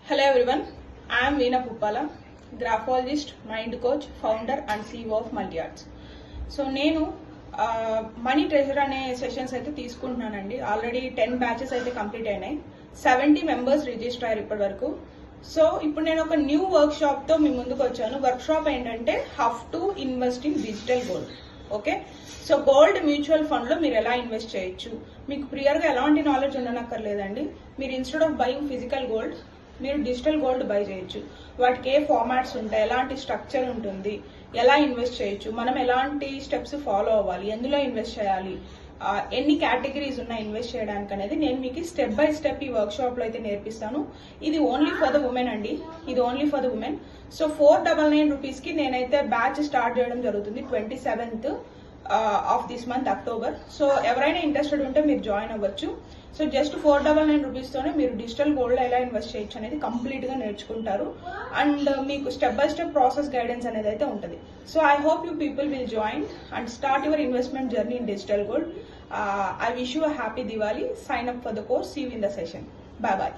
Hello everyone, I am Veena Puppala, graphologist, mind coach, founder and CEO of MultiArts. So నేను money treasure అనే sessions అయితే తీసుకుంటున్నానండి. Already 10 batches అయితే complete అయినాయి. 70 members register అయ్యారు ఇప్పటి వరకు. సో ఇప్పుడు నేను ఒక న్యూ వర్క్ షాప్ తో మీ ముందుకు వచ్చాను. వర్క్ షాప్ ఏంటంటే how to invest in digital gold. Okay, so gold mutual fund లో మీరు ఎలా ఇన్వెస్ట్ చేయొచ్చు, మీకు ప్రియర్ గా ఎలాంటి నాలెడ్జ్ ఉండనక్కర్లేదండి. మీరు instead of buying physical gold మీరు డిజిటల్ గోల్డ్ బై చేయొచ్చు. వాటికి ఏ ఫార్మాట్స్ ఉంటాయి, ఎలాంటి స్ట్రక్చర్ ఉంటుంది, ఎలా ఇన్వెస్ట్ చేయొచ్చు, మనం ఎలాంటి స్టెప్స్ ఫాలో అవ్వాలి, ఎందులో ఇన్వెస్ట్ చేయాలి, ఎన్ని కేటగిరీస్ ఉన్నాయి ఇన్వెస్ట్ చేయడానికి అనేది నేను మీకు స్టెప్ బై స్టెప్ ఈ వర్క్ షాప్ లో అయితే నేర్పిస్తాను. ఇది ఓన్లీ ఫర్ ద ఉమెన్ అండి, ఇది only for the women. So 499 rupees కి నేనైతే బ్యాచ్ స్టార్ట్ చేయడం జరుగుతుంది 27th of this month October. So ఎవరైనా ఇంట్రెస్టెడ్ ఉంటే మీరు జాయిన్ అవ్వచ్చు. సో జస్ట్ 499 రూపీస్ తోనే మీరు డిజిటల్ గోల్డ్ ఎలా ఇన్వెస్ట్ చేయొచ్చు అనేది కంప్లీట్ గా నేర్చుకుంటారు. అండ్ మీకు step by step process guidance అనేది అయితే ఉంటుంది. So I hope you people will join and start your investment journey in digital gold. I wish you a happy Diwali. Sign up for the course. See you in the session. Bye bye.